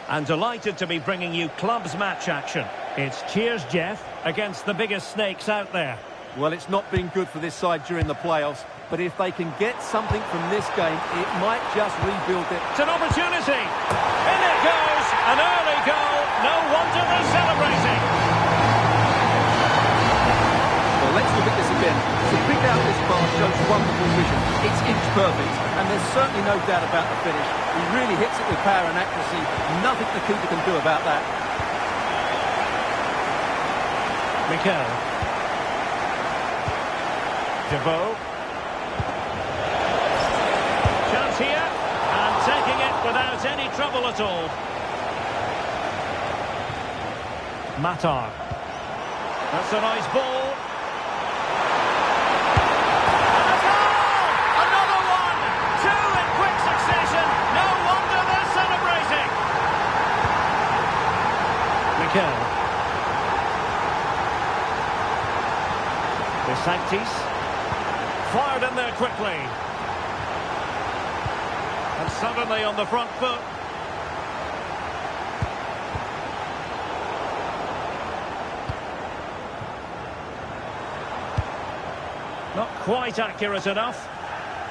And delighted to be bringing you clubs match action. It's cheers, Jeff, against the biggest snakes out there. Well, it's not been good for this side during the playoffs, but if they can get something from this game, it might just rebuild it. It's an opportunity. In it goes. An early goal. No wonder they're celebrating. Well, let's look at this again. To pick out this pass shows wonderful vision. It's inch perfect, and there's certainly no doubt about the finish. He really hits it with power and accuracy. Nothing the keeper can do about that. Mikel. Devoe. Chance here, and taking it without any trouble at all. Matar. That's a nice ball. And a goal! Another one! Two in quick succession. No wonder they're celebrating. Mikel. De Sanctis. Fired in there quickly. And suddenly on the front foot. Not quite accurate enough.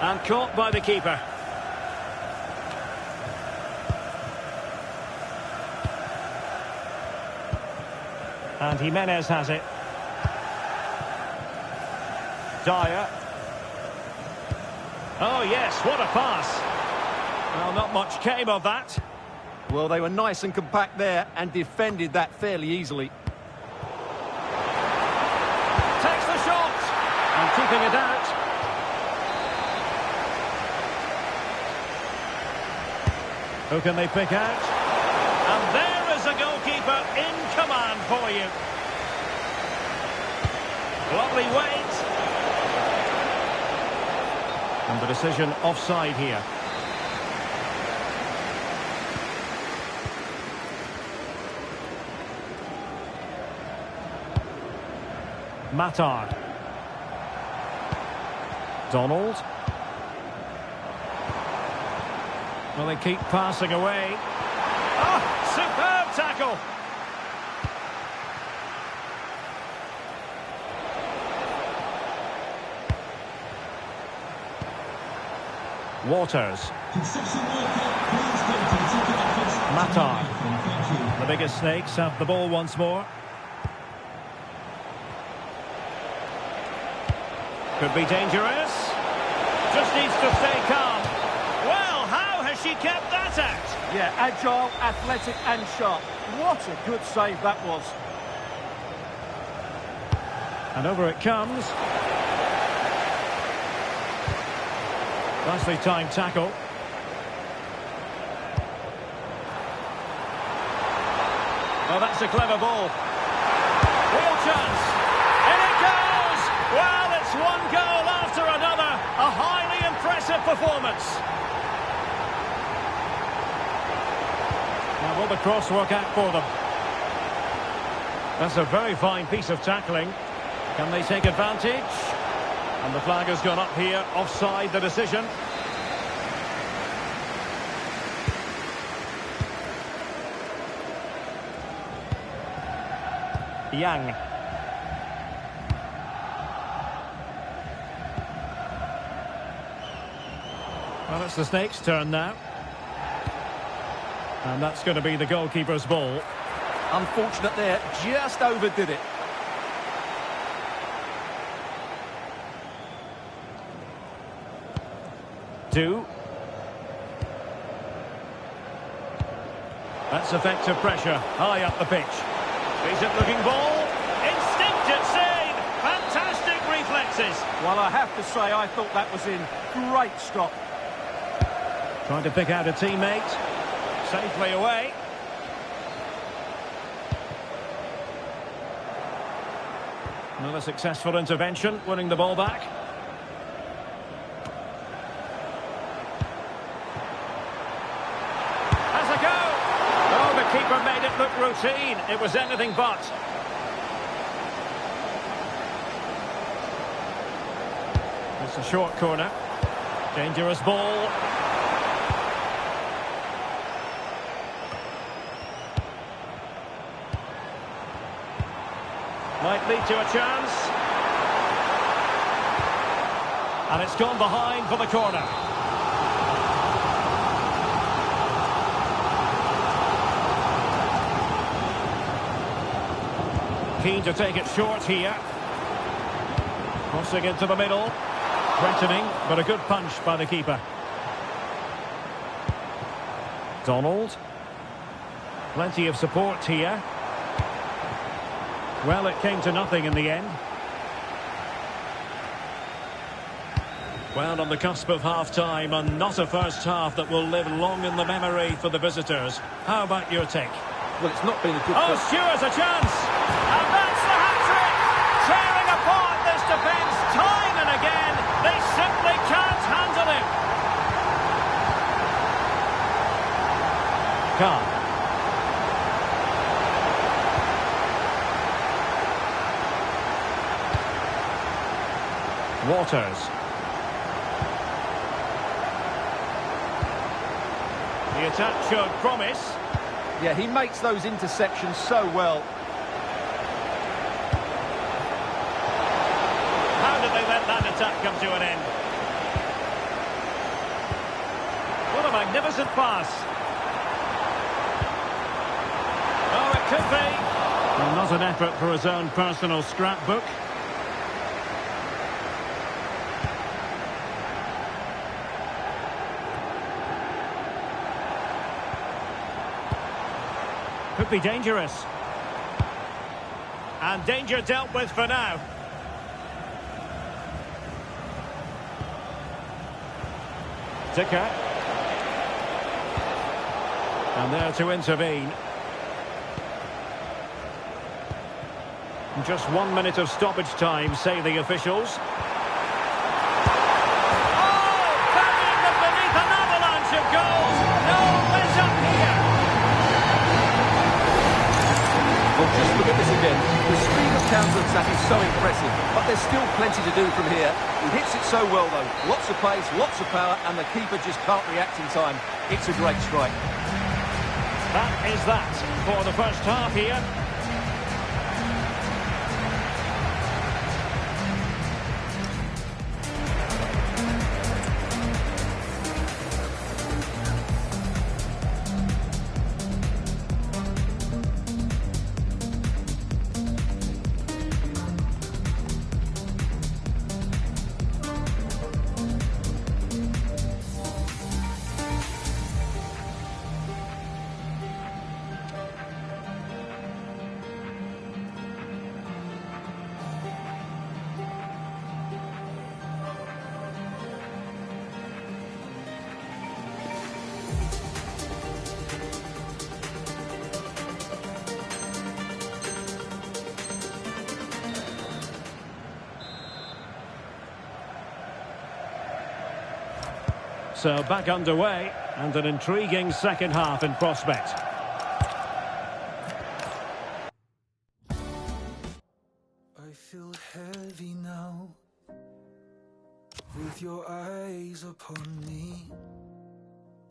And caught by the keeper. And Jimenez has it. Dyer. Oh, yes, what a pass. Well, not much came of that. Well, they were nice and compact there and defended that fairly easily. Takes the shot and keeping it out. Who can they pick out? And there is a goalkeeper in command for you. Lovely weight. And the decision offside here. Matar. Donald. Well, they keep passing away. Oh, superb tackle. Waters. Matar. The biggest snakes have the ball once more. Could be dangerous. Just needs to stay calm. Well, how has she kept that out? Yeah, agile, athletic and sharp. What a good save that was. And over it comes. Nicely timed tackle. Oh, that's a clever ball. Real chance. In it goes! Well, it's one goal after another. A highly impressive performance. Now, will the cross work out for them? That's a very fine piece of tackling. Can they take advantage? And the flag has gone up here, offside the decision. Yang. Well, it's the Snakes' turn now. And that's going to be the goalkeeper's ball. Unfortunate there, just overdid it. That's effective pressure, high up the pitch. Decent looking ball. Instinctive save. Fantastic reflexes. Well, I have to say, I thought that was in. Great stop. Trying to pick out a teammate. Safely away. Another successful intervention, winning the ball back. Keeper made it look routine. It was anything but. It's a short corner. Dangerous ball. Might lead to a chance. And it's gone behind for the corner. Keen to take it short here. Crossing into the middle. Threatening, but a good punch by the keeper. Donald. Plenty of support here. Well, it came to nothing in the end. Well, on the cusp of half-time, and not a first half that will live long in the memory for the visitors. How about your take? Well, it's not been a good... Oh, Stewart's a chance! And that's the hat-trick! Tearing apart this defence time and again. They simply can't handle him. Come. Waters. The attack showed promise. Yeah, he makes those interceptions so well. How did they let that attack come to an end? What a magnificent pass. Oh, it could be. Well, not an effort for his own personal scrapbook. Could be dangerous. And danger dealt with for now. Dicker. And there to intervene. Just 1 minute of stoppage time, say the officials. Oh, burying them beneath an avalanche of goals. No let up here. Well, just look at this again. The speed of counter-attack is so impressive, but there's still plenty to do from here. He hits it so well, though. Lots of pace, lots of power, and the keeper just can't react in time. It's a great strike. That is that for the first half here. So back underway, and an intriguing second half in prospect. I feel heavy now, with your eyes upon me.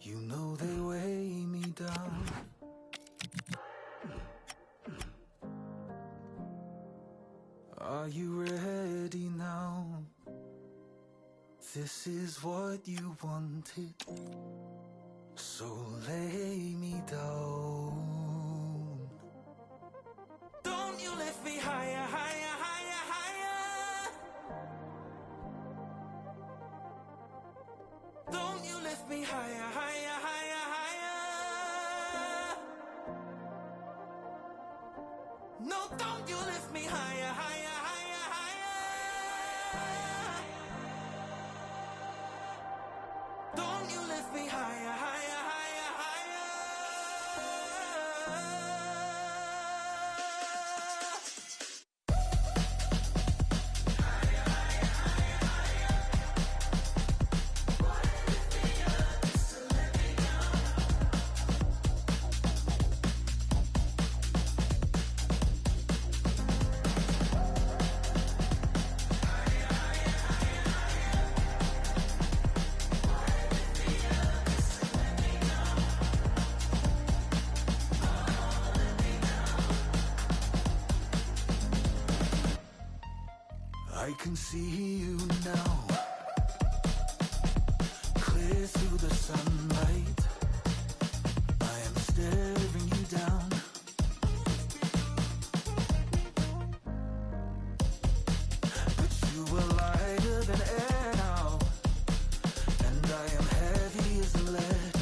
You know they weigh me down. Are you ready now? This is what you wanted, so lay me down. Don't you lift me higher, higher, higher, higher. Don't you lift me higher, higher, higher, higher. No, don't you lift me higher, higher, higher, higher. Don't you lift me higher, higher, higher, higher. I can see you now, clear through the sunlight. I am staring you down. But you were lighter than air now, and I am heavy as lead.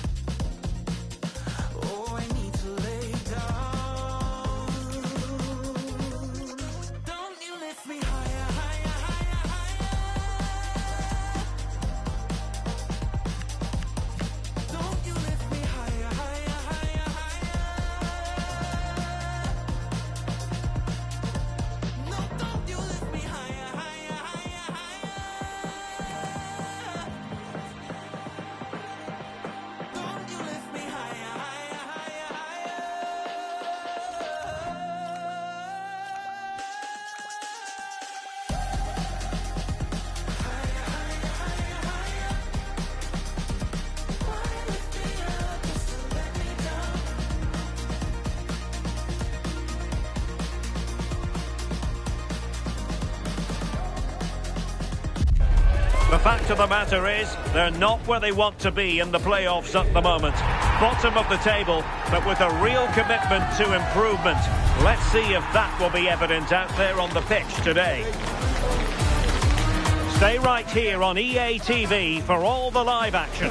Oh, I need to lay down. Don't you lift me higher, higher, higher, higher. Don't you lift me higher, higher, higher, higher. No, don't you lift me higher, higher, higher, higher. Don't you lift me higher, higher, higher, higher. Higher, higher, higher, higher. Why lift me up just to let me down? The fact of the matter is, they're not where they want to be in the playoffs at the moment. Bottom of the table, but with a real commitment to improvement. Let's see if that will be evident out there on the pitch today. Stay right here on EA TV for all the live action.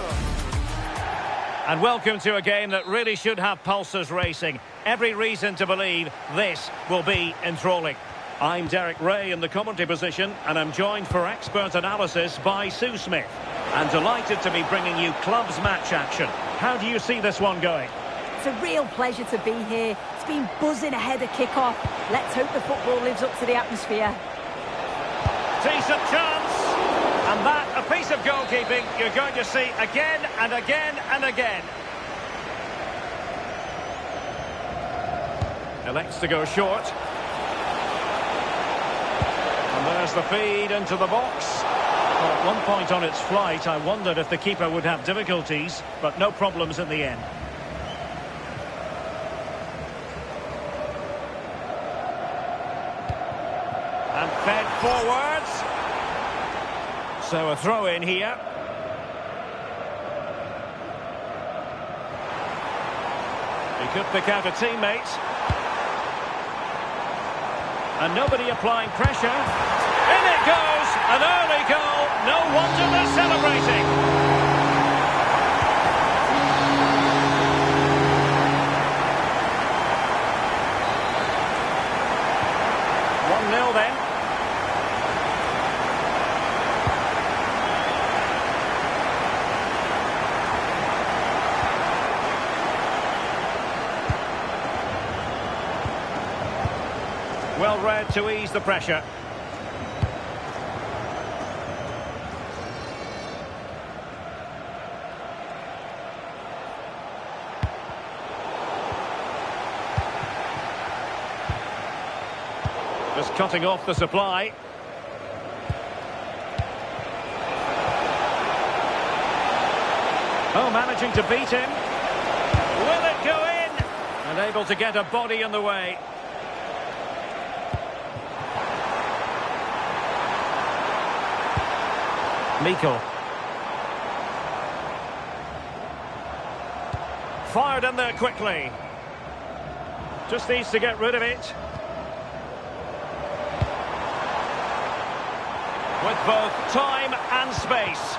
And welcome to a game that really should have pulses racing. Every reason to believe this will be enthralling. I'm Derek Ray in the commentary position, and I'm joined for expert analysis by Sue Smith. And delighted to be bringing you clubs match action. How do you see this one going? It's a real pleasure to be here. It's been buzzing ahead of kick-off. Let's hope the football lives up to the atmosphere. Decent chance. And that, a piece of goalkeeping you're going to see again and again and again. Elects to go short. And there's the feed into the box. Well, at one point on its flight, I wondered if the keeper would have difficulties, but no problems in the end. And fed forwards. So a throw in here. He could pick out a teammate. And nobody applying pressure. In it goes! An early goal. No wonder they're celebrating. One 0 then. Well read to ease the pressure. Just cutting off the supply. Oh, managing to beat him. Will it go in? And able to get a body in the way. Miko. Fired in there quickly. Just needs to get rid of it. With both time and space.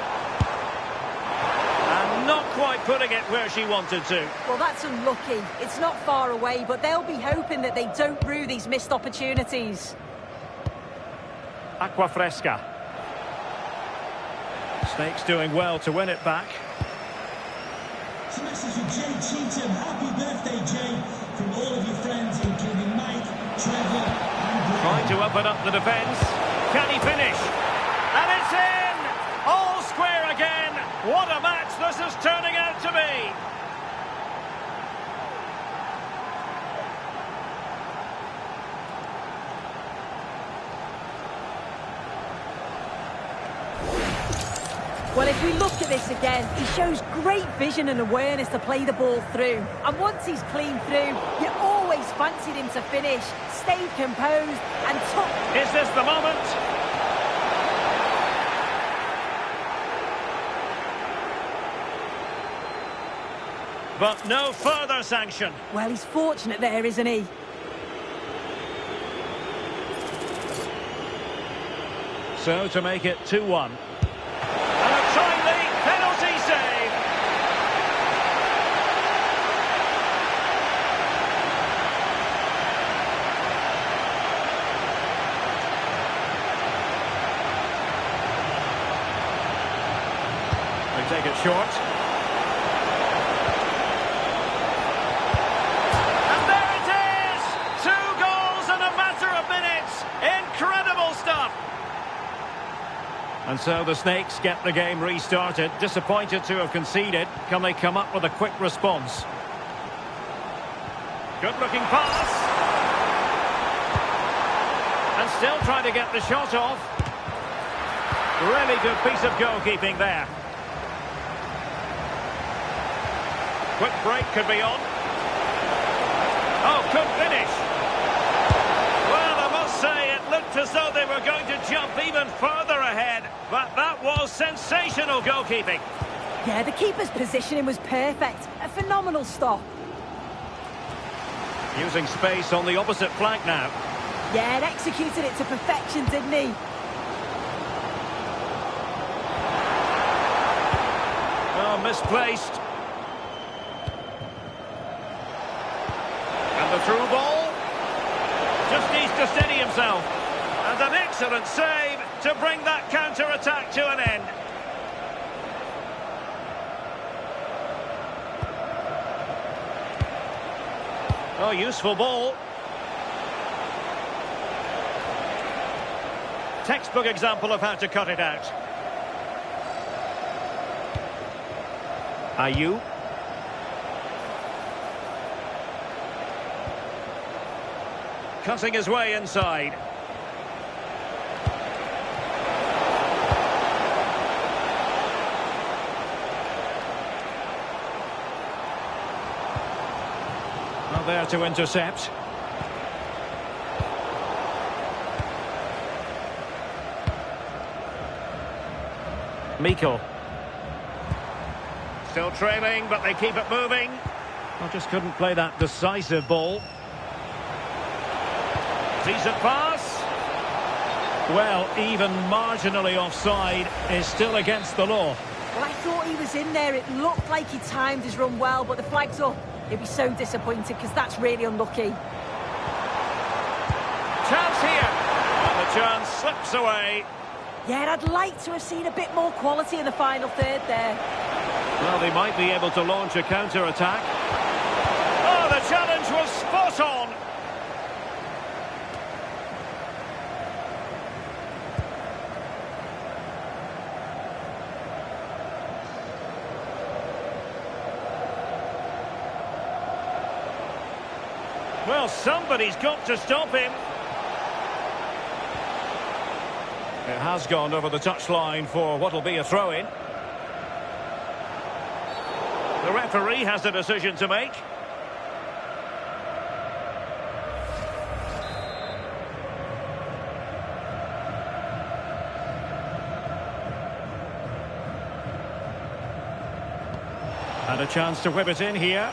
And not quite putting it where she wanted to. Well, that's unlucky. It's not far away, but they'll be hoping that they don't rue these missed opportunities. Acqua Fresca. Snakes doing well to win it back. It's a message from Gt7. Happy birthday, Jay, from all of your friends, including Mike, Trevor, and Greg. Trying to open up the defence. Can he finish? And it's in! All square again. What a match this is turning out to be. Well, if we look at this again, he shows great vision and awareness to play the ball through. And once he's clean through, you always fancied him to finish, stayed composed and took... Is this the moment? but no further sanction. Well, he's fortunate there, isn't he? So to make it 2-1. And a timely penalty save. They take it short. And there it is! 2 goals in a matter of minutes. Incredible stuff. And so the Snakes get the game restarted. Disappointed to have conceded. Can they come up with a quick response? Good looking pass. And still trying to get the shot off. Really good piece of goalkeeping there. Quick break could be on. Oh, good finish. Well, I must say, it looked as though they were going to jump even further ahead. But that was sensational goalkeeping. Yeah, the keeper's positioning was perfect. A phenomenal stop. Using space on the opposite flank now. Yeah, and executed it to perfection, didn't he? Oh, misplaced. And the through ball. Just needs to steady himself. And an excellent save to bring that counter-attack to an end. Oh, useful ball. Textbook example of how to cut it out. Ayew. Cutting his way inside. Well, there to intercept. Mikel. Still trailing, but they keep it moving. Well, just couldn't play that decisive ball. Decent pass. Well, even marginally offside is still against the law. Well, I thought he was in there. It looked like he timed his run well, but the flag's up. He'd be so disappointed because that's really unlucky. Chance here. And the chance slips away. Yeah, and I'd like to have seen a bit more quality in the final third there. Well, they might be able to launch a counter-attack. Oh, the challenge was spot on. Well, somebody's got to stop him. It has gone over the touchline for what will be a throw-in. The referee has a decision to make. And a chance to whip it in here.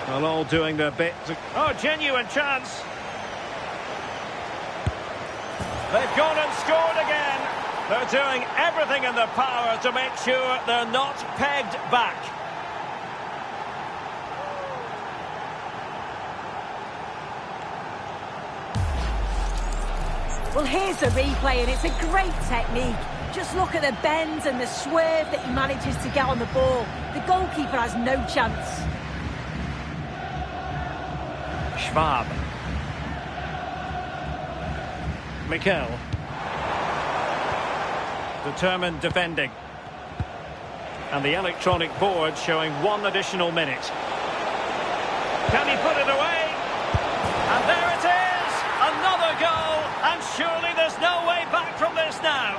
Well, all doing their bit. Oh, genuine chance. They've gone and scored again. They're doing everything in their power to make sure they're not pegged back. Well, here's the replay, and it's a great technique. Just look at the bend and the swerve that he manages to get on the ball. The goalkeeper has no chance. Schwab. Mikel. Determined defending. And the electronic board showing 1 additional minute. Can he put it away? And there it is! Another goal! And surely there's no way back from this now.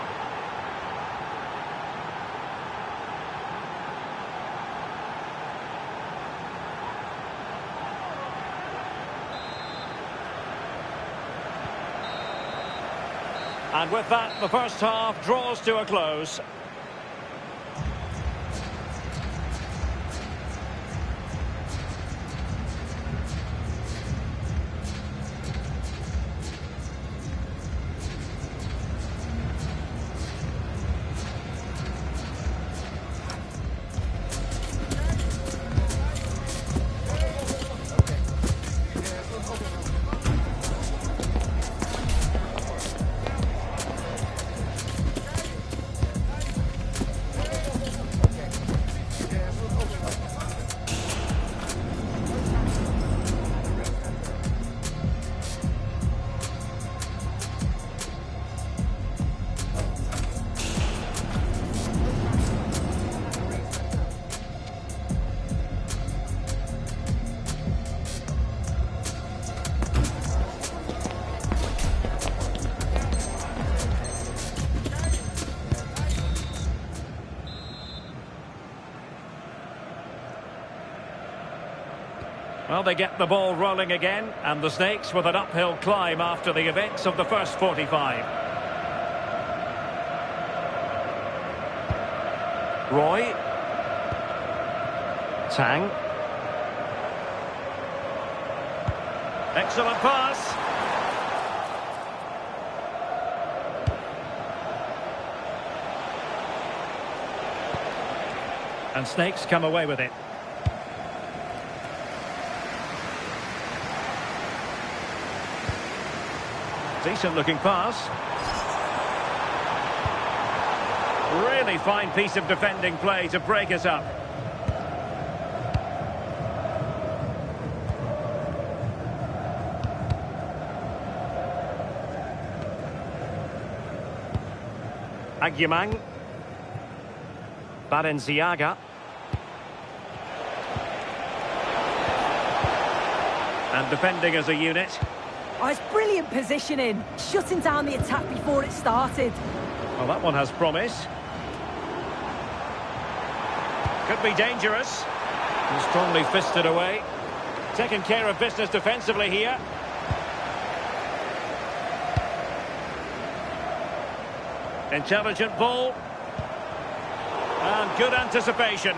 And with that, the first half draws to a close. Well, they get the ball rolling again, and the Snakes with an uphill climb after the events of the first 45. Roy. Tang. Excellent pass. And Snakes come away with it. Decent looking pass. Really fine piece of defending play to break us up. Agyemang. Balenciaga. And defending as a unit. Oh, it's brilliant positioning, shutting down the attack before it started. Well, that one has promise. Could be dangerous. And strongly fisted away. Taking care of business defensively here. Intelligent ball. And good anticipation.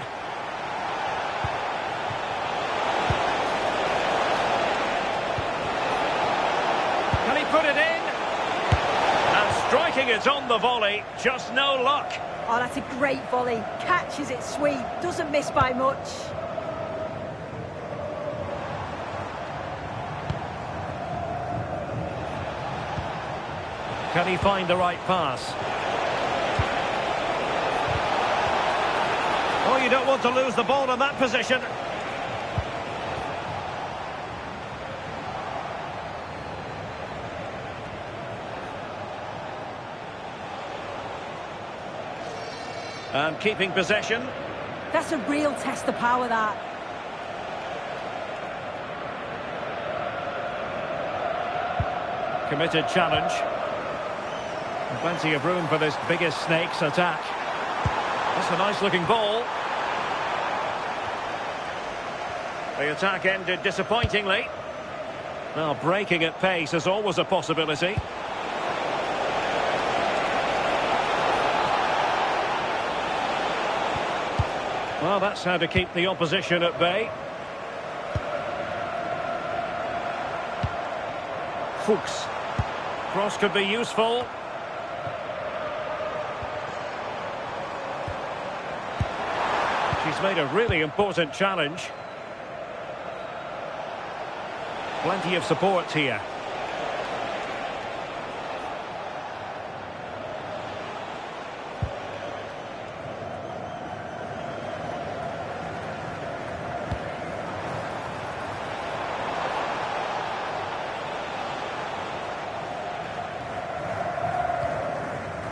Can he put it in? And striking it on the volley, just no luck. Oh, that's a great volley. Catches it sweet, doesn't miss by much. Can he find the right pass? Oh, you don't want to lose the ball in that position. And keeping possession. That's a real test of power, that. Committed challenge. Plenty of room for this biggest Snakes attack. That's a nice looking ball. The attack ended disappointingly. Now breaking at pace is always a possibility. Well, that's how to keep the opposition at bay. Fuchs. Cross could be useful. She's made a really important challenge. Plenty of support here.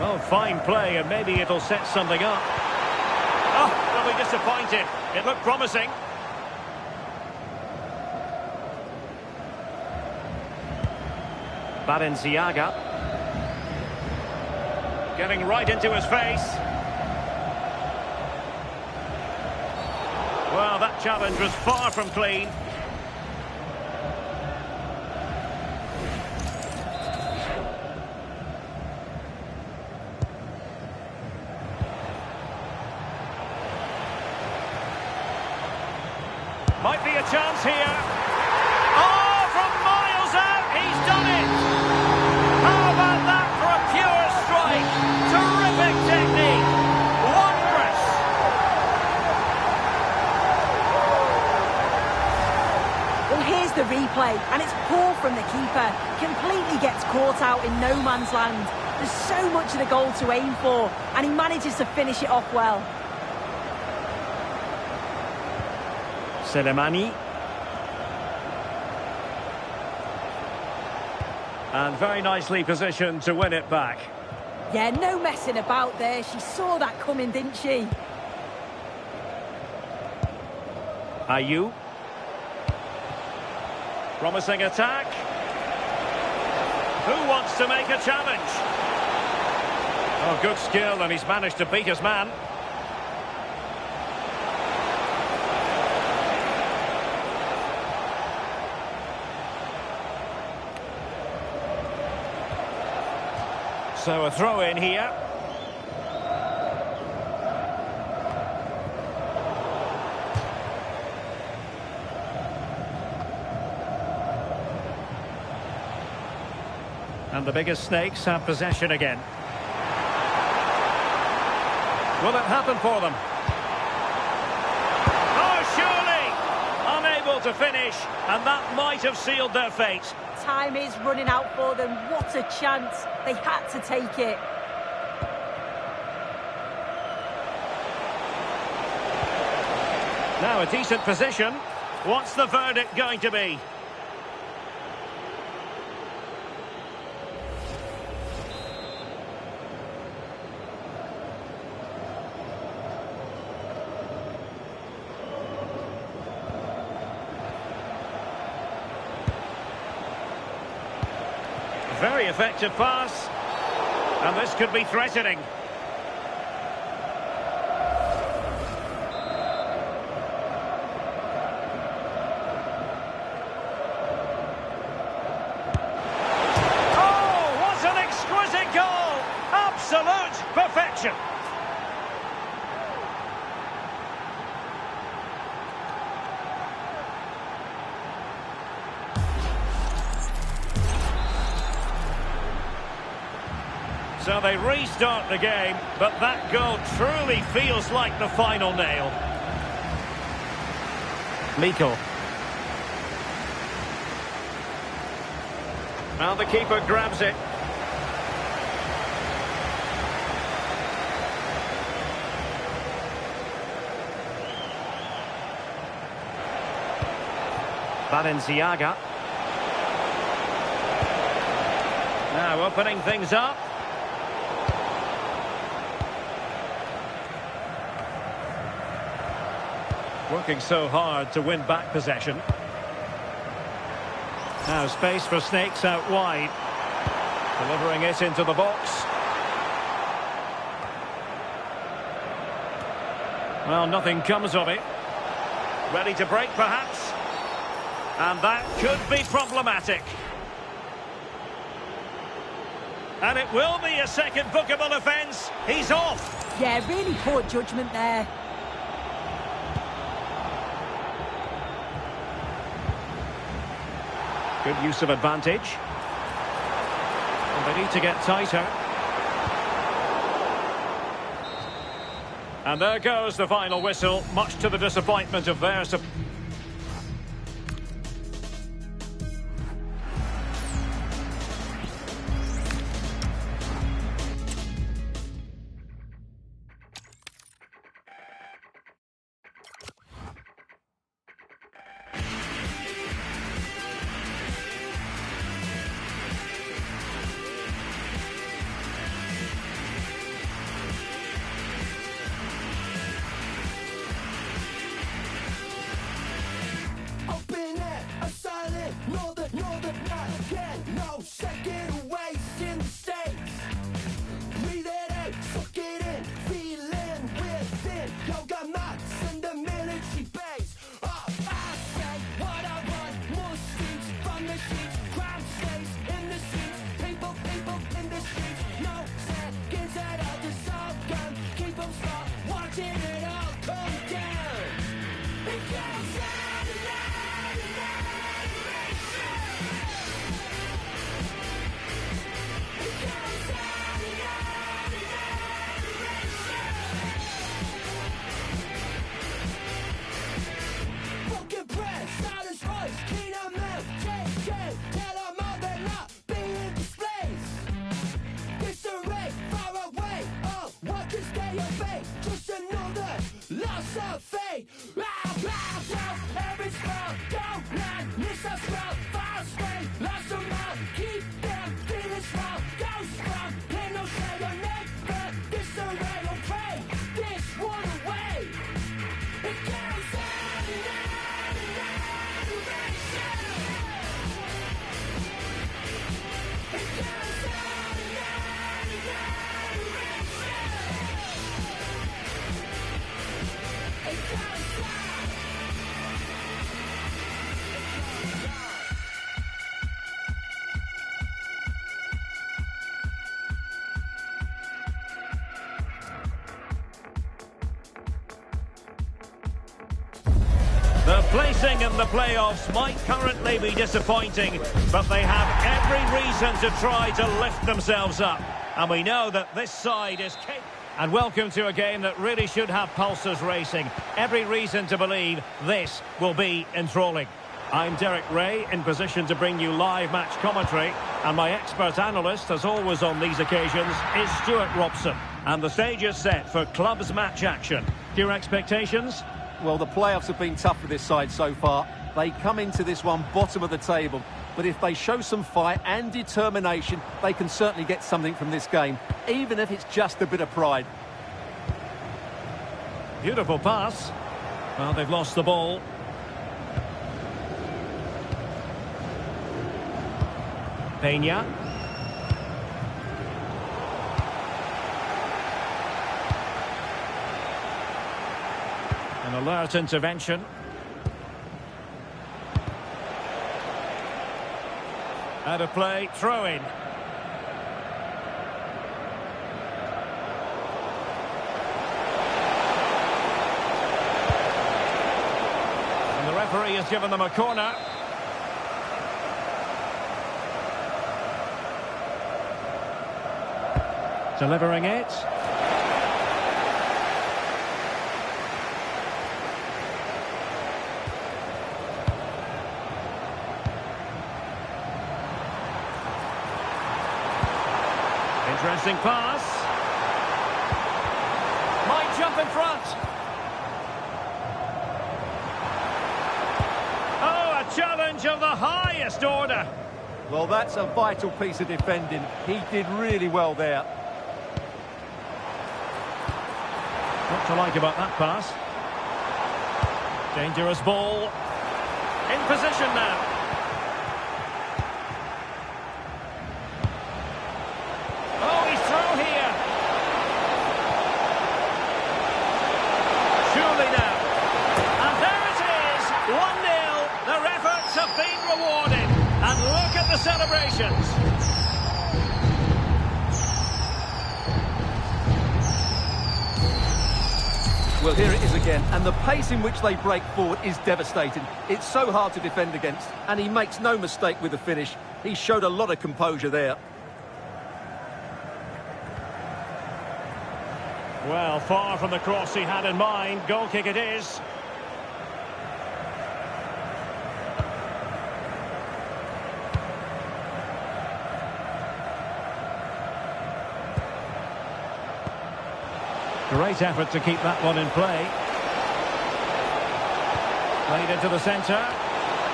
Oh, fine play, and maybe it'll set something up. Oh, they'll be disappointed. It looked promising. Balenciaga. Getting right into his face. Well, that challenge was far from clean. Might be a chance here. Oh, from miles out, he's done it! How about that for a pure strike? Terrific technique. Wondrous. Well, here's the replay, and it's poor from the keeper. Completely gets caught out in no man's land. There's so much of the goal to aim for, and he manages to finish it off well. Selemani. And very nicely positioned to win it back. Yeah, no messing about there. She saw that coming, didn't she? Ayew. Promising attack. Who wants to make a challenge? Oh, good skill, and he's managed to beat his man. So a throw in here. And the biggest snakes have possession again. Will it happen for them? Oh, surely! Unable to finish, and that might have sealed their fate. Time is running out for them. What a chance. They had to take it. Now a decent position. What's the verdict going to be? Very effective pass. And this could be threatening. Oh, what an exquisite goal! Absolute perfection. So they restart the game, but that goal truly feels like the final nail. Miko. Now the keeper grabs it. Balenciaga. Now opening things up. Working so hard to win back possession. Now space for snakes out wide. Delivering it into the box. Well, nothing comes of it. Ready to break, perhaps? And that could be problematic. And it will be a second bookable offence. He's off. Yeah, really poor judgment there. Good use of advantage. And they need to get tighter. And there goes the final whistle, much to the disappointment of their support. Open air, a silent, northern, not again. No second waste in the States. Breathe it out, suck it in, feeling within. Yoga mats and the military base. Oh, I say what I want, more streets from the sheets. Crime stays in the seats, people in the streets. No seconds at all, just all gone. Keep them small, watching it all come down. It goes down and down and down. It goes down and down and down. Broken breath, silence voice, kingdom milk, JJ. Tell them all they're not being displaced. Disarray, far away. Oh, what can stay away? Just another loss of faith. Every spell, don't let miss a spell. Fast way, lost them out. Keep them feeling small. Ghost from, ain't no say your name, but disarray will pray this one away. It goes down and down and down and down. It goes down and down and down and down. It goes down. Placing in the playoffs might currently be disappointing, but they have every reason to try to lift themselves up. And we know that this side is capable. And welcome to a game that really should have pulses racing. Every reason to believe this will be enthralling. I'm Derek Ray, in position to bring you live match commentary. And my expert analyst, as always on these occasions, is Stuart Robson. And the stage is set for clubs match action. Your expectations? Well, the playoffs have been tough for this side so far. They come into this one bottom of the table. But if they show some fight and determination, they can certainly get something from this game, even if it's just a bit of pride. Beautiful pass. Well, they've lost the ball. Peña. An alert intervention. Out of play, throw in. And the referee has given them a corner. Delivering it. Interesting pass. Might jump in front. Oh, a challenge of the highest order. Well, that's a vital piece of defending. He did really well there. What to like about that pass? Dangerous ball. In position now. Oh, he's through here. Surely now. And there it is. 1-0. Their efforts have been rewarded. And look at the celebrations. Well, here it is again, and the pace in which they break forward is devastating. It's so hard to defend against, and he makes no mistake with the finish. He showed a lot of composure there. Well, far from the cross he had in mind. Goal kick it is. Great effort to keep that one in play. Played into the centre.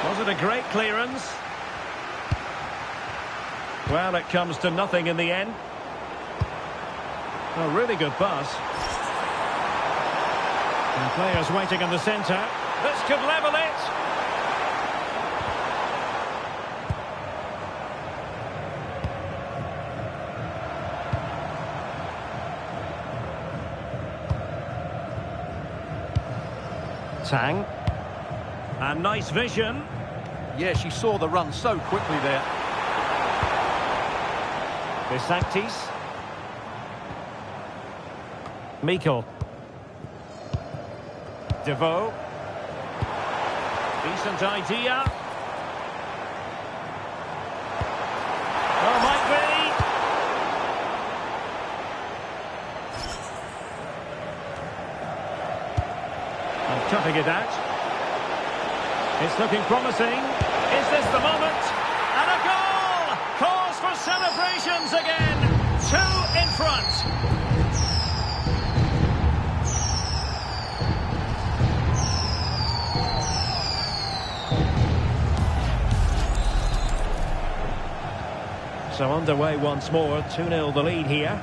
Was it a great clearance? Well, it comes to nothing in the end. A really good pass. And players waiting in the centre. This could level it. Tang. And nice vision. Yeah, she saw the run so quickly there. Bisactis. Mikel. Devoe. Decent idea. Oh, might be. And cutting it out. It's looking promising. Is this the moment? And a goal! Cause for celebrations again. 2 in front. So underway once more, 2-0 the lead here.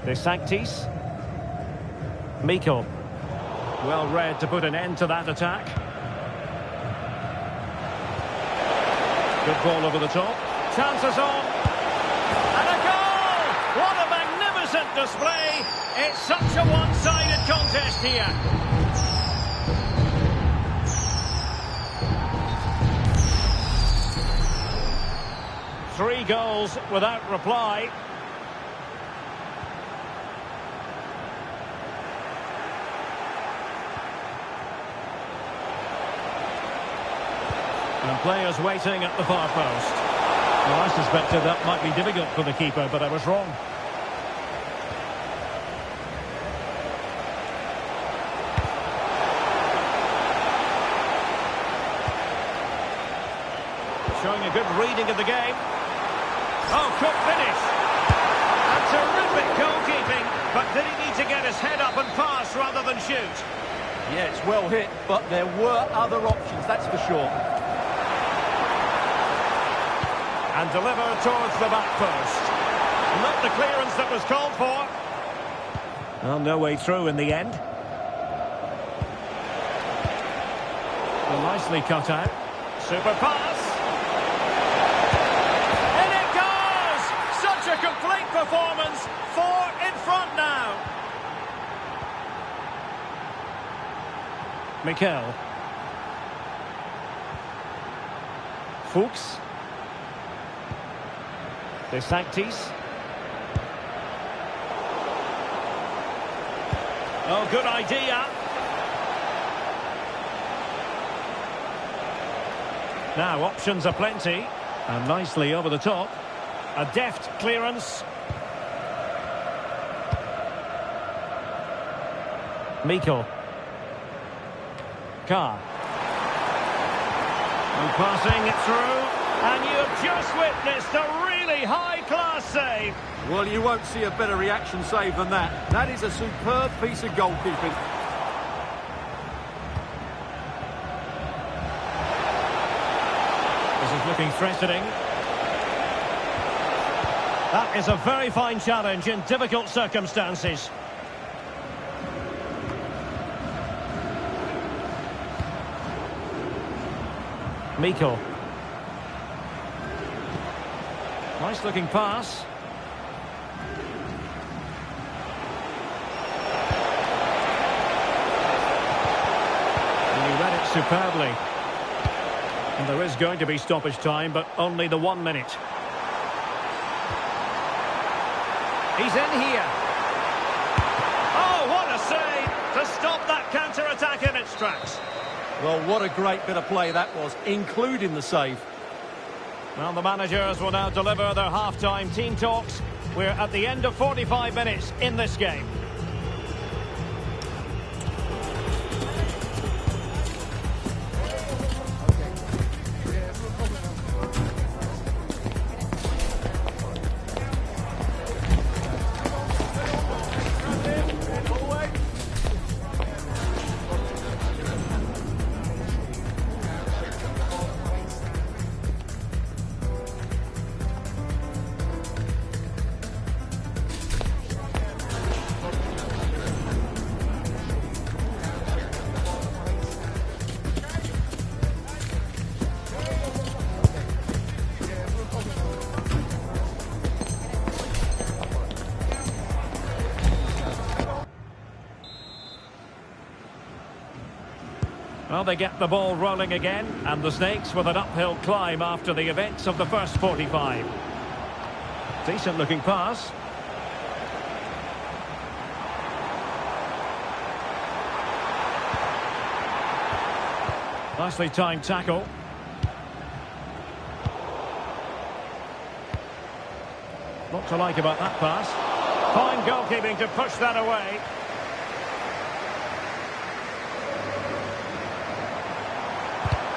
Bisactis. Mikel. Well read to put an end to that attack. Good ball over the top. Chances on. And a goal! What a magnificent display! It's such a one-sided contest here. Three goals without reply. And players waiting at the far post. Well, I suspected that might be difficult for the keeper, but I was wrong. Showing a good reading of the game. Oh, quick finish. And terrific goalkeeping, but did he need to get his head up and pass rather than shoot? Yeah, it's well hit, but there were other options, that's for sure. And deliver towards the back post. Not the clearance that was called for. Well, no way through in the end. Well, nicely cut out. Super pass. In it goes! Such a complete performance. 4 in front now. Mikel. Fuchs. De Sanctis. Oh, good idea. Now, options are plenty. And nicely over the top. A deft clearance. Mikel. Carr. And passing it through. And you've just witnessed a really high-class save. Well, you won't see a better reaction save than that. That is a superb piece of goalkeeping. This is looking threatening. That is a very fine challenge in difficult circumstances. Mikel. Nice looking pass. And he read it superbly. And there is going to be stoppage time, but only the 1 minute. He's in here. Oh, what a save to stop that counter-attack in its tracks. Well, what a great bit of play that was, including the save. Well, the managers will now deliver their half-time team talks. We're at the end of 45 minutes in this game. Well, they get the ball rolling again, and the Snakes with an uphill climb after the events of the first 45. Decent looking pass. Nicely timed tackle. What to like about that pass. Fine goalkeeping to push that away.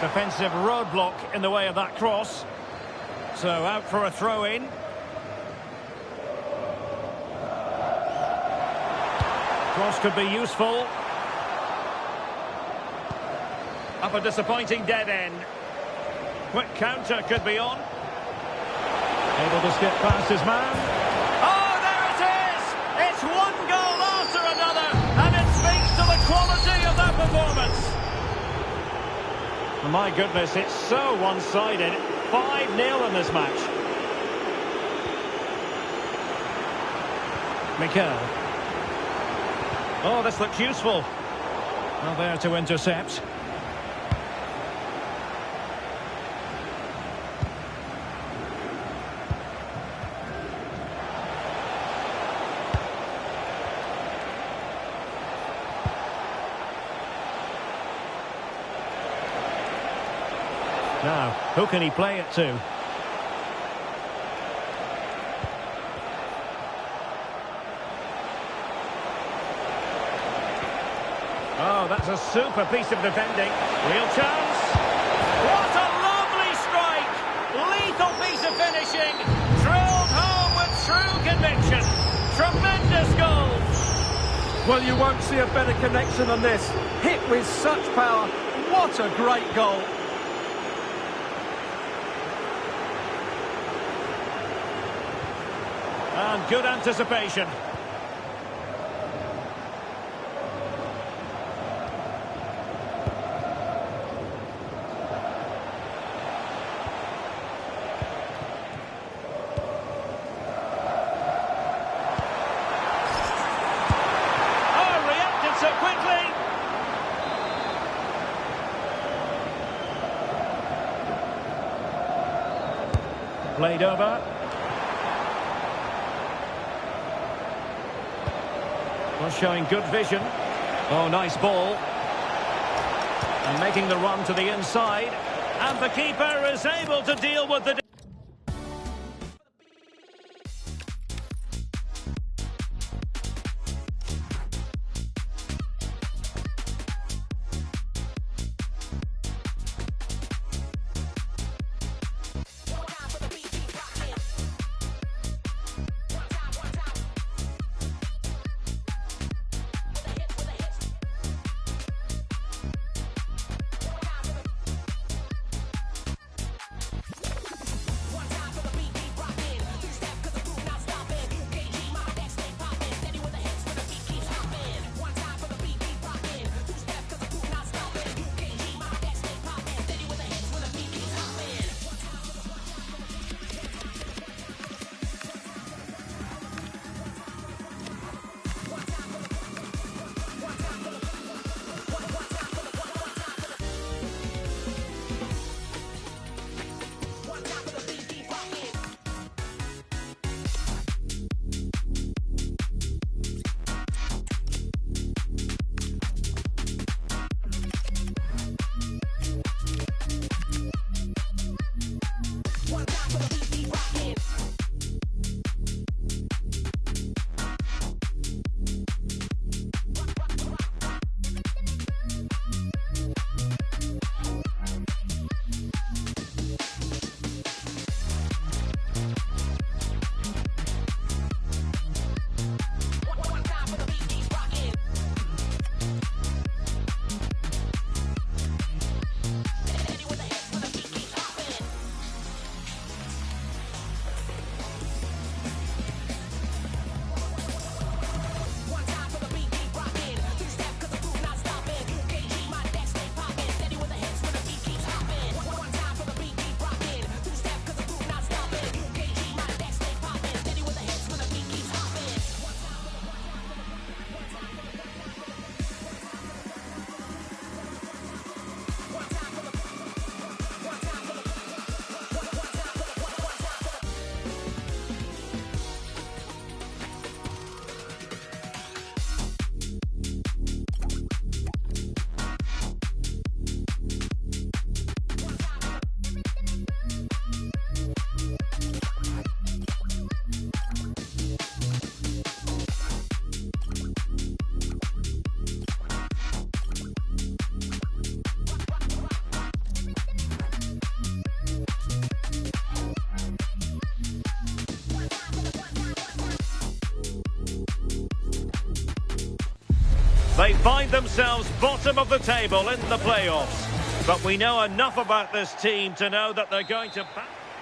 Defensive roadblock in the way of that cross. So out for a throw-in. Cross could be useful. Up a disappointing dead end. Quick counter could be on. Able to skip past his man. Oh, there it is! It's one goal after another, and it speaks to the quality of that performance. My goodness, it's so one-sided. 5-0 in this match. Mikel. Oh, this looks useful. Well, there to intercept. Now, who can he play it to? Oh, that's a super piece of defending. Real chance. What a lovely strike! Lethal piece of finishing. Drilled home with true conviction. Tremendous goal. Well, you won't see a better connection than this. Hit with such power. What a great goal. And good anticipation. Oh, reacted so quickly. Played over. Well, showing good vision. Oh, nice ball. And making the run to the inside. And the keeper is able to deal with the... They find themselves bottom of the table in the playoffs. But we know enough about this team to know that they're going to...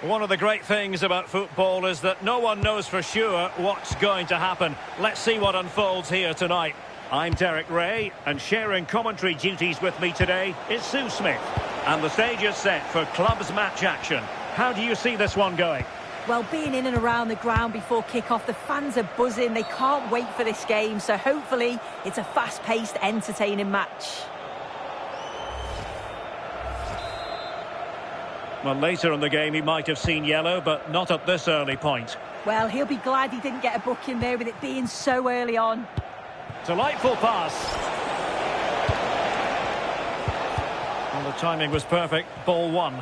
One of the great things about football is that no one knows for sure what's going to happen. Let's see what unfolds here tonight. I'm Derek Ray, and sharing commentary duties with me today is Sue Smith. And the stage is set for clubs match action. How do you see this one going? Well, being in and around the ground before kick-off, the fans are buzzing. They can't wait for this game, so hopefully it's a fast-paced, entertaining match. Well, later in the game he might have seen yellow, but not at this early point. Well, he'll be glad he didn't get a booking there with it being so early on. Delightful pass. Well, the timing was perfect. Ball one.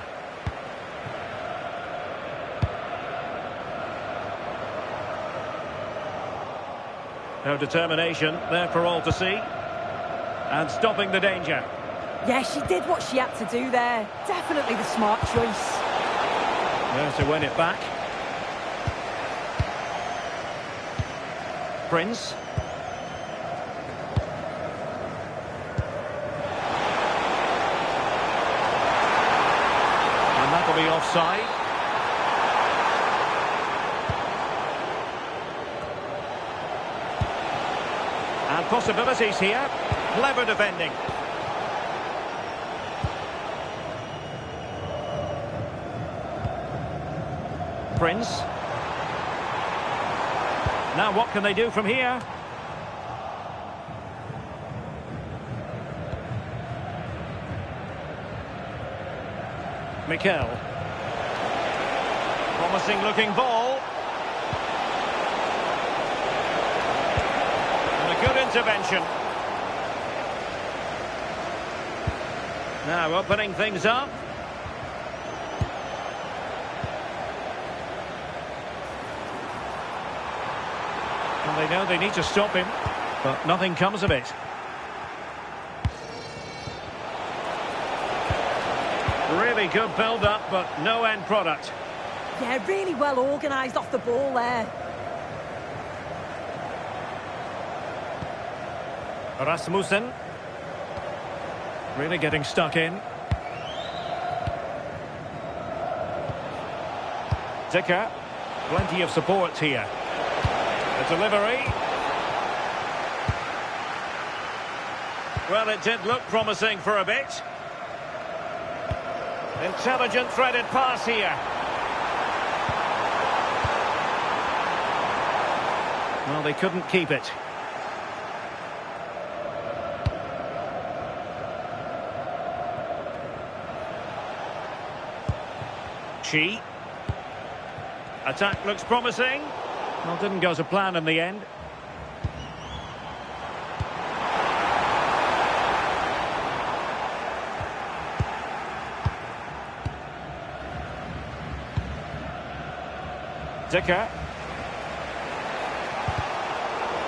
Her determination there for all to see. And stopping the danger. Yeah, she did what she had to do there. Definitely the smart choice. There to win it back. Prince. And that'll be offside. And possibilities here. Clever defending. Prince. Now what can they do from here? Mikel. Promising looking ball. And a good intervention. Now opening things up. And they know they need to stop him, but nothing comes of it. Really good build-up, but no end product. Yeah, really well organised off the ball there. Rasmussen. Really getting stuck in. Dicker. Plenty of support here. The delivery. Well, it did look promising for a bit. Intelligent threaded pass here. Well, they couldn't keep it. Chi. Attack looks promising. Well, didn't go to plan in the end. Dicker.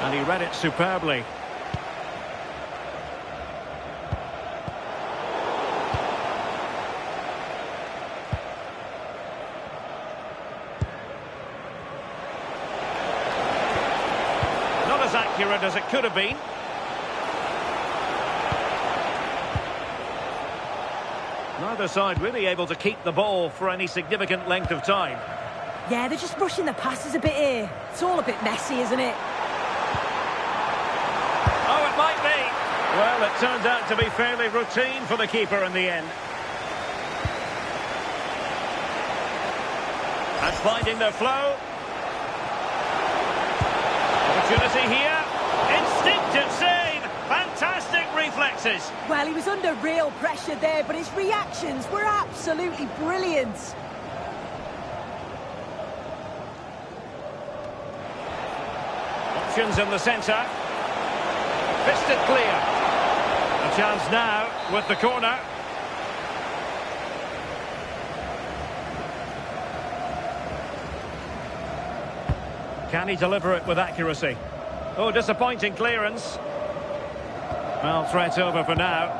And he read it superbly. Not as accurate as it could have been. Neither side really able to keep the ball for any significant length of time. Yeah, they're just rushing the passes a bit here. It's all a bit messy, isn't it? Oh, it might be. Well, it turned out to be fairly routine for the keeper in the end. And finding their flow. Opportunity here. Instinctive save. Fantastic reflexes. Well, he was under real pressure there, but his reactions were absolutely brilliant. Options in the centre. Fisted clear. A chance now with the corner. Can he deliver it with accuracy? Oh, disappointing clearance. Well, threat over for now.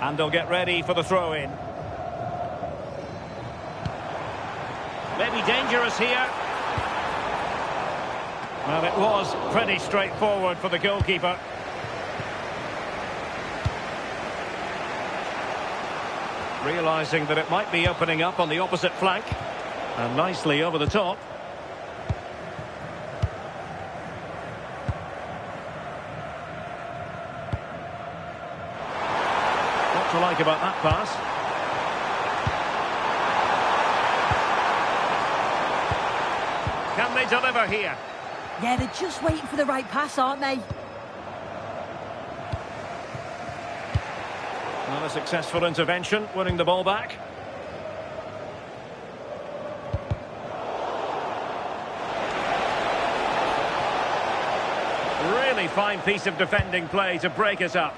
And they'll get ready for the throw-in. Maybe dangerous here. Well, it was pretty straightforward for the goalkeeper. Realising that it might be opening up on the opposite flank. And nicely over the top. What to like about that pass? Can they deliver here? Yeah, they're just waiting for the right pass, aren't they? Not a successful intervention, winning the ball back. Really fine piece of defending play to break it up.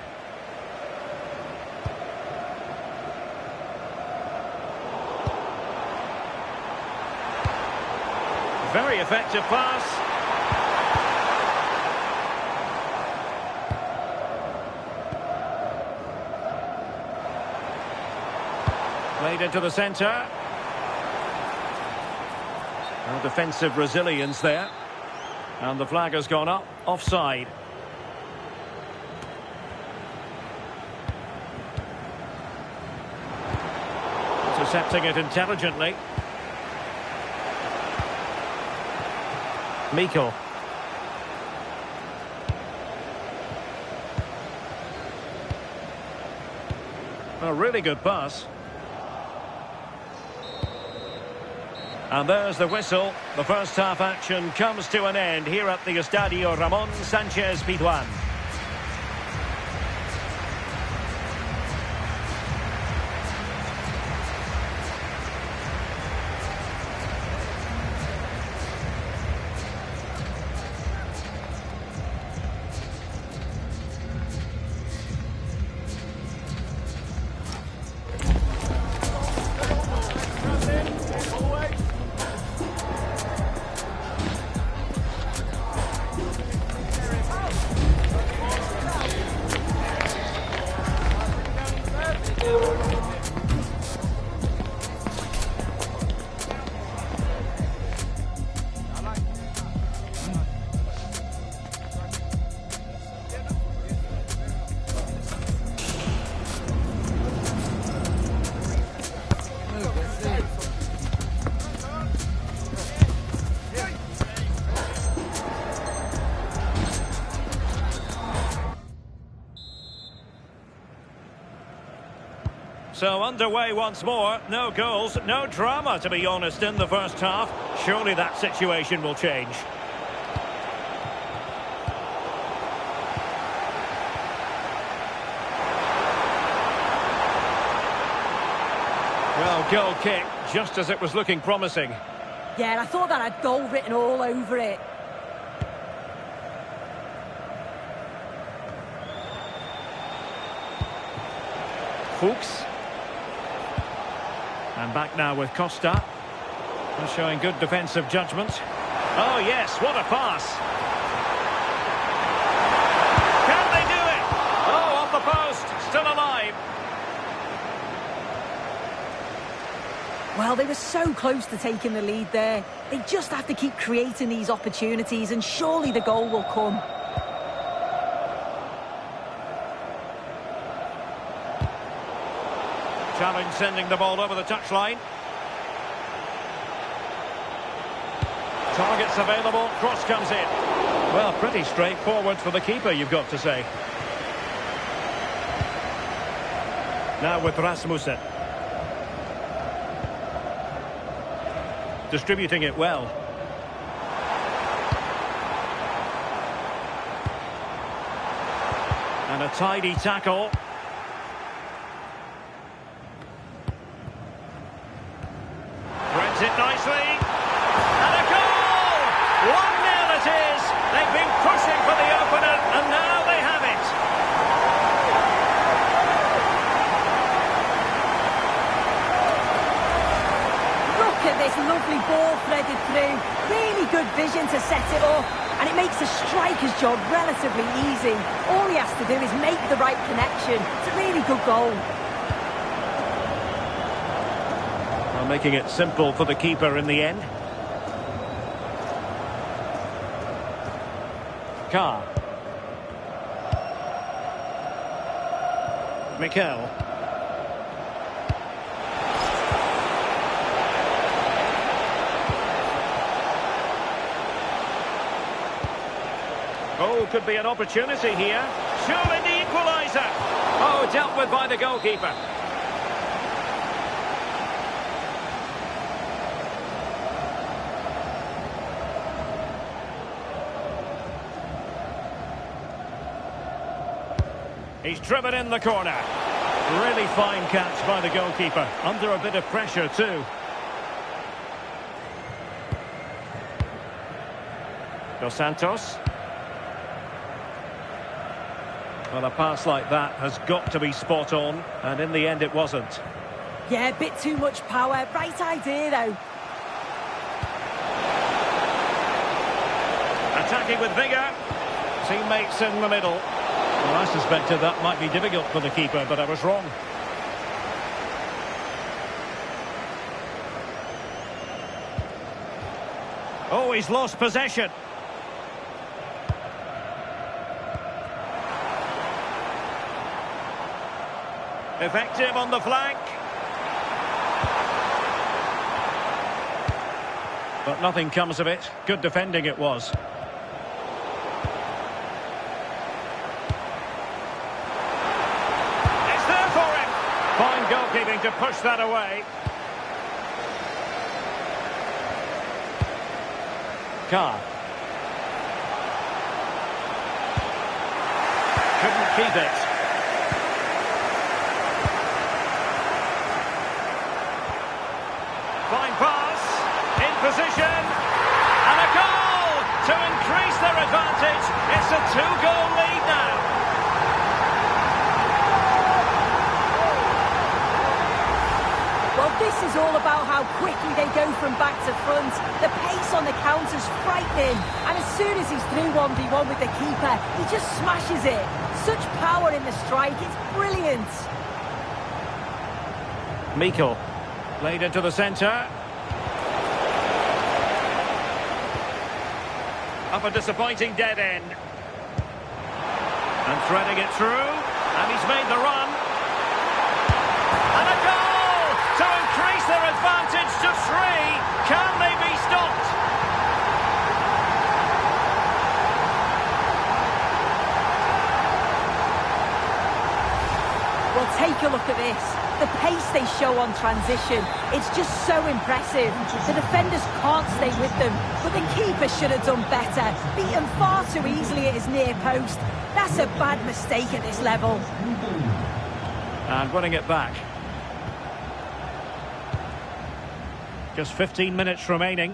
Very effective pass. Played into the centre. No defensive resilience there. And the flag has gone up. Offside. Intercepting it intelligently. Mikel. A really good pass. And there's the whistle. The first half action comes to an end here at the Estadio Ramón Sánchez Pizjuán. So underway once more. No goals, no drama, to be honest, in the first half. Surely that situation will change. Well, goal kick, just as it was looking promising. Yeah, I thought that had goal written all over it. Fuchs. And back now with Costa. And showing good defensive judgment. Oh yes, what a pass. Can they do it? Oh, off the post, still alive. Well, they were so close to taking the lead there. They just have to keep creating these opportunities and surely the goal will come. Challenge sending the ball over the touchline. Targets available, cross comes in. Well, pretty straightforward for the keeper, you've got to say. Now with Rasmussen. Distributing it well. And a tidy tackle. Threads it nicely. And a goal! 1-0 it is. They've been pushing for the opener, and now they have it. Look at this lovely ball threaded through. Really good vision to set it up. And it makes the striker's job relatively easy. All he has to do is make the right connection. It's a really good goal. Well, making it simple for the keeper in the end. Carr. Mikel. Oh, could be an opportunity here. Surely the equaliser. Oh, dealt with by the goalkeeper. He's driven in the corner. Really fine catch by the goalkeeper. Under a bit of pressure too. Dos Santos. Well, a pass like that has got to be spot on, and in the end it wasn't. Yeah, a bit too much power. Right idea, though. Attacking with vigour. Teammates in the middle. Well, I suspected that might be difficult for the keeper, but I was wrong. Oh, he's lost possession. Effective on the flank. But nothing comes of it. Good defending it was. It's there for him. Fine goalkeeping to push that away. Carr. Couldn't keep it. Fine pass. In position. And a goal to increase their advantage. It's a 2-goal lead now. Well, this is all about how quickly they go from back to front. The pace on the counter's frightening. And as soon as he's through 1v1 with the keeper, he just smashes it. Such power in the strike, it's brilliant. Mikel. Played into the centre. Up a disappointing dead end. And threading it through. And he's made the run. And a goal to increase their advantage to 3. Can they be stopped? Well, take a look at this. The pace they show on transition, it's just so impressive. The defenders can't stay with them, but the keeper should have done better. Beaten far too easily at his near post. That's a bad mistake at this level. And winning it back. Just 15 minutes remaining.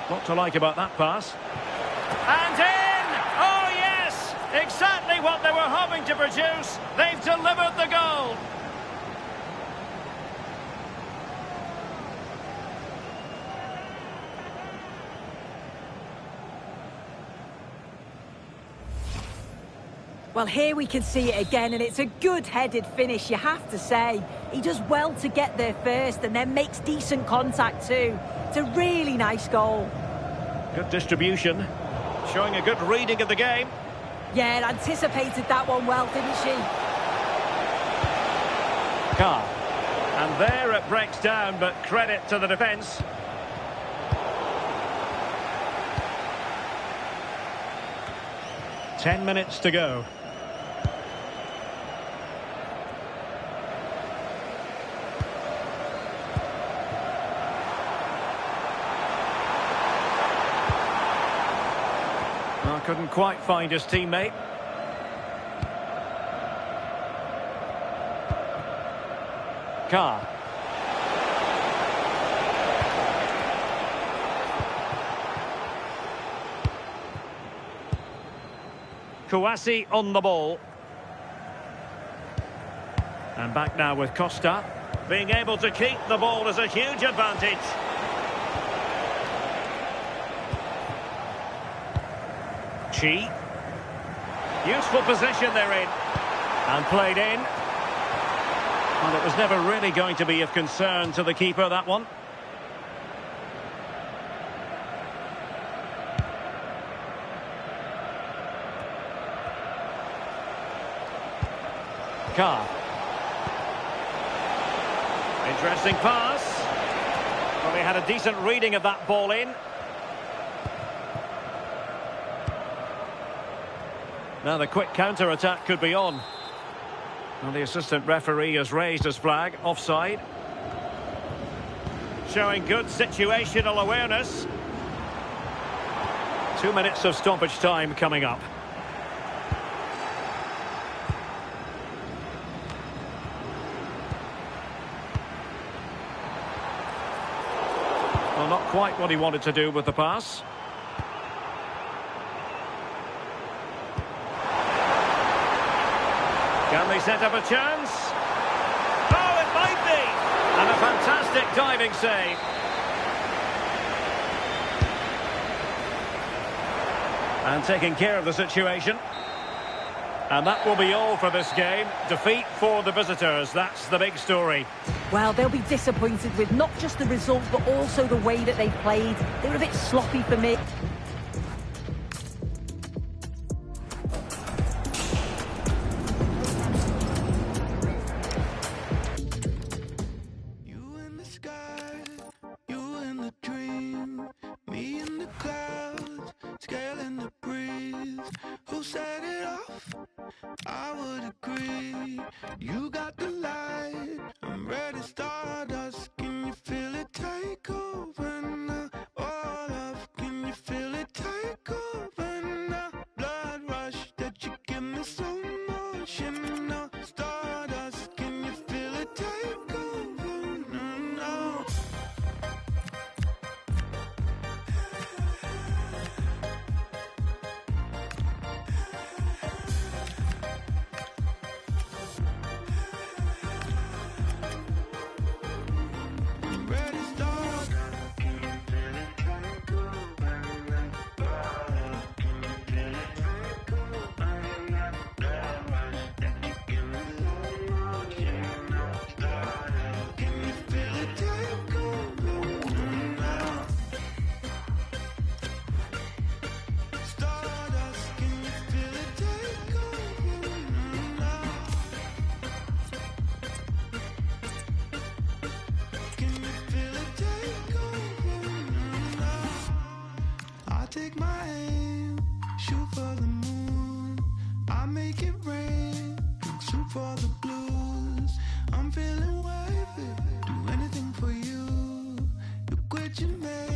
What to like about that pass. And in! Oh, yes! Exactly what they were hoping to produce. They've delivered the goal. Well, here we can see it again, and it's a good-headed finish, you have to say. He does well to get there first and then makes decent contact too. It's a really nice goal. Good distribution. Showing a good reading of the game. Yeah, anticipated that one well, didn't she? Carr. And there it breaks down, but credit to the defence. Ten minutes to go. Couldn't quite find his teammate. Carr. Kouassi on the ball. And back now with Costa. Being able to keep the ball is a huge advantage. Useful position they're in. And played in. And it was never really going to be of concern to the keeper, that one. Carr. Interesting pass. Well, he had a decent reading of that ball in. Now the quick counter-attack could be on. Well, the assistant referee has raised his flag, offside. Showing good situational awareness. 2 minutes of stoppage time coming up. Well, not quite what he wanted to do with the pass. Can they set up a chance? Oh, it might be! And a fantastic diving save. And taking care of the situation. And that will be all for this game. Defeat for the visitors, that's the big story. Well, they'll be disappointed with not just the result, but also the way that they played. They were a bit sloppy for me. You in the sky, you in the dream, me in the clouds, scaling the breeze. Who set it off? I would agree. You got the light, I'm ready, stardust. Can you feel it take over now? All of, can you feel it take over now? Blood rush that you give me so much, and now stardust. Can you feel it take over now? Ready, start. Can you feel it take over now? Stardust, can you feel it take over now? Can you feel it take over now? I take my aim, shoot for the moon. I make it rain, shoot for the blues. I'm feeling wavy, do anything for you. Look what you made.